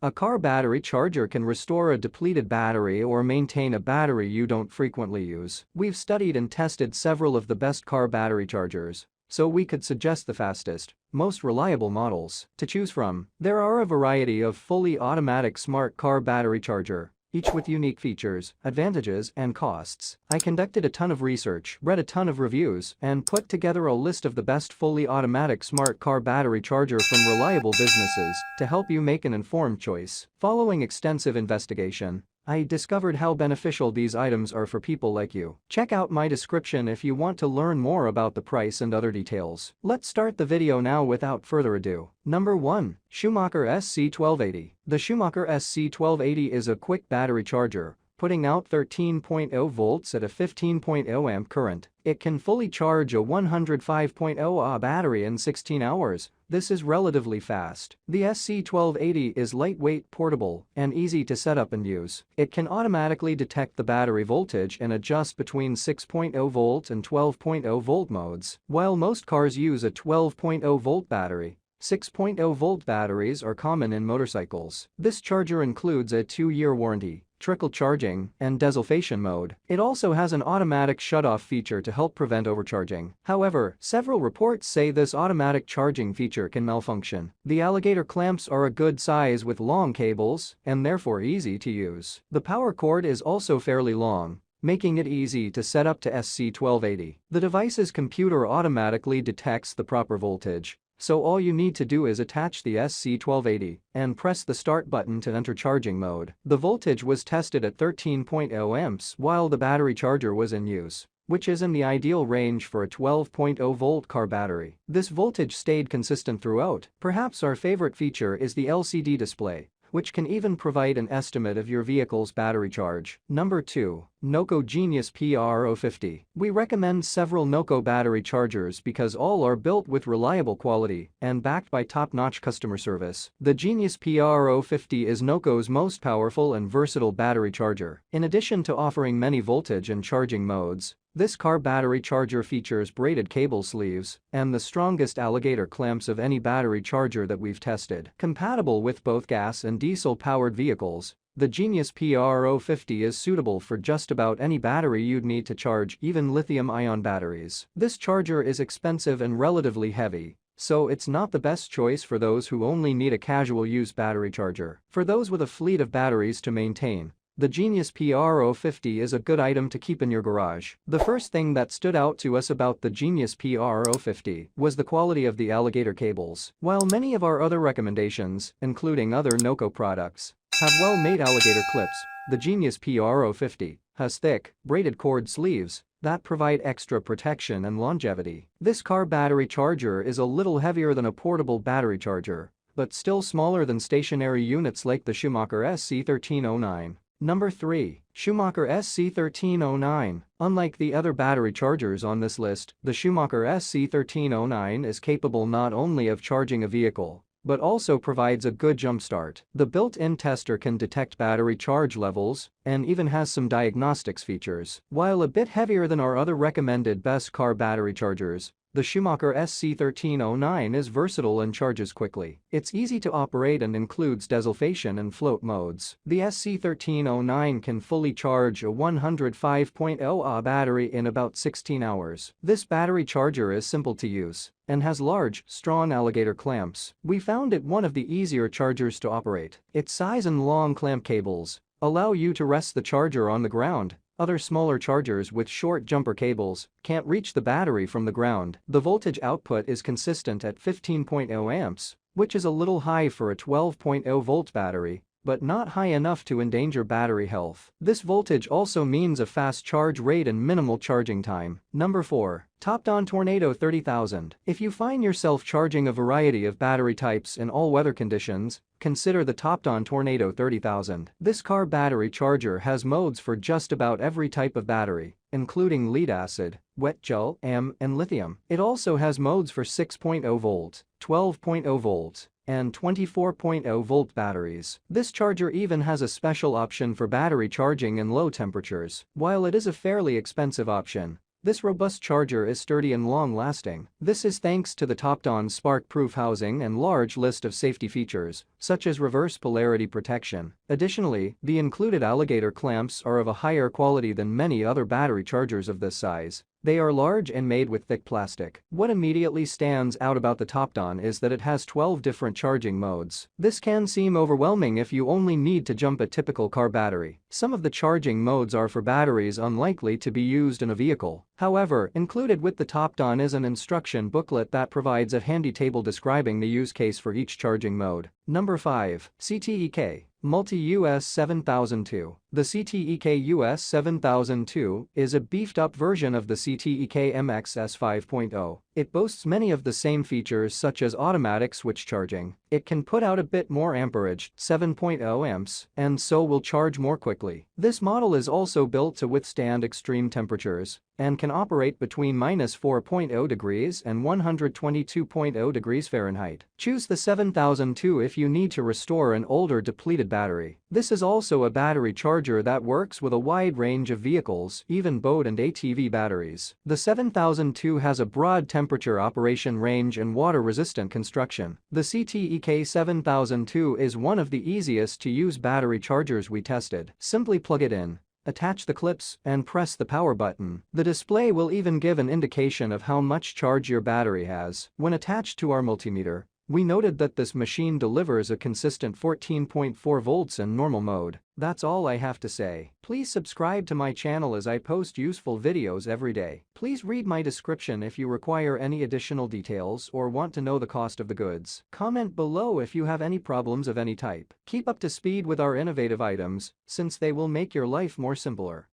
A car battery charger can restore a depleted battery or maintain a battery you don't frequently use. We've studied and tested several of the best car battery chargers, so we could suggest the fastest, most reliable models to choose from. There are a variety of fully automatic smart car battery charger, each with unique features, advantages, and costs. I conducted a ton of research, read a ton of reviews, and put together a list of the best fully automatic smart car battery charger from reliable businesses to help you make an informed choice. Following extensive investigation, I discovered how beneficial these items are for people like you. Check out my description if you want to learn more about the price and other details. Let's start the video now without further ado. Number 1. Schumacher SC1280. The Schumacher SC1280 is a quick battery charger, putting out 13.0 volts at a 15.0 amp current. It can fully charge a 105.0 Ah battery in 16 hours. This is relatively fast. The SC1280 is lightweight, portable, and easy to set up and use. It can automatically detect the battery voltage and adjust between 6.0 volt and 12.0 volt modes. While most cars use a 12.0 volt battery, 6.0 volt batteries are common in motorcycles. This charger includes a 2-year warranty, trickle charging, and desulfation mode. It also has an automatic shut-off feature to help prevent overcharging. However, several reports say this automatic charging feature can malfunction. The alligator clamps are a good size with long cables and therefore easy to use. The power cord is also fairly long, making it easy to set up to SC1280. The device's computer automatically detects the proper voltage, so all you need to do is attach the SC1280 and press the start button to enter charging mode. The voltage was tested at 13.0 amps while the battery charger was in use, which is in the ideal range for a 12.0 volt car battery. This voltage stayed consistent throughout. Perhaps our favorite feature is the LCD display, which can even provide an estimate of your vehicle's battery charge. Number 2. Noco Genius PR050. We recommend several Noco battery chargers because all are built with reliable quality and backed by top-notch customer service. The Genius PR050 is Noco's most powerful and versatile battery charger. In addition to offering many voltage and charging modes, this car battery charger features braided cable sleeves and the strongest alligator clamps of any battery charger that we've tested. Compatible with both gas and diesel-powered vehicles, the Genius PR050 is suitable for just about any battery you'd need to charge, even lithium-ion batteries. This charger is expensive and relatively heavy, so it's not the best choice for those who only need a casual-use battery charger. For those with a fleet of batteries to maintain, the Genius PR050 is a good item to keep in your garage. The first thing that stood out to us about the Genius PR050 was the quality of the alligator cables. While many of our other recommendations, including other Noco products, have well-made alligator clips, the Genius PR050 has thick, braided cord sleeves that provide extra protection and longevity. This car battery charger is a little heavier than a portable battery charger, but still smaller than stationary units like the Schumacher SC1309. Number 3. Schumacher SC1309. Unlike the other battery chargers on this list, the Schumacher SC1309 is capable not only of charging a vehicle, but also provides a good jumpstart. The built-in tester can detect battery charge levels and even has some diagnostics features. While a bit heavier than our other recommended best car battery chargers, the Schumacher SC1309 is versatile and charges quickly. It's easy to operate and includes desulfation and float modes. The SC1309 can fully charge a 105.0 Ah battery in about 16 hours. This battery charger is simple to use and has large, strong alligator clamps. We found it one of the easier chargers to operate. Its size and long clamp cables allow you to rest the charger on the ground. Other smaller chargers with short jumper cables can't reach the battery from the ground. The voltage output is consistent at 15.0 amps, which is a little high for a 12.0 volt battery, but not high enough to endanger battery health. This voltage also means a fast charge rate and minimal charging time. Number 4. Topdon Tornado 30000. If you find yourself charging a variety of battery types in all weather conditions, consider the Topdon Tornado 30000. This car battery charger has modes for just about every type of battery, including lead-acid, wet gel, and lithium. It also has modes for 6.0 volt, 12.0 volt, and 24.0 volt batteries. This charger even has a special option for battery charging in low temperatures. While it is a fairly expensive option, This robust charger is sturdy and long-lasting. This is thanks to the Topdon spark-proof housing and large list of safety features, such as reverse polarity protection. Additionally, the included alligator clamps are of a higher quality than many other battery chargers of this size. They are large and made with thick plastic. What immediately stands out about the Topdon is that it has 12 different charging modes. This can seem overwhelming if you only need to jump a typical car battery. Some of the charging modes are for batteries unlikely to be used in a vehicle. However, included with the Topdon is an instruction booklet that provides a handy table describing the use case for each charging mode. Number 5. CTEK Multi-US 7002. The CTEK US 7002 is a beefed-up version of the CTEK MXS 5.0. It boasts many of the same features such as automatic switch charging. It can put out a bit more amperage, 7.0 amps, and so will charge more quickly. This model is also built to withstand extreme temperatures and can operate between -4.0 degrees and 122.0 degrees Fahrenheit. Choose the 7002 if you need to restore an older depleted battery. This is also a battery charger that works with a wide range of vehicles, even boat and ATV batteries. The 7002 has a broad temperature operation range and water-resistant construction. The CTEK 7002 is one of the easiest to use battery chargers we tested. Simply plug it in, attach the clips, and press the power button. The display will even give an indication of how much charge your battery has. When attached to our multimeter, we noted that this machine delivers a consistent 14.4 volts in normal mode. That's all I have to say. Please subscribe to my channel as I post useful videos every day. Please read my description if you require any additional details or want to know the cost of the goods. Comment below if you have any problems of any type. Keep up to speed with our innovative items, since they will make your life more simpler.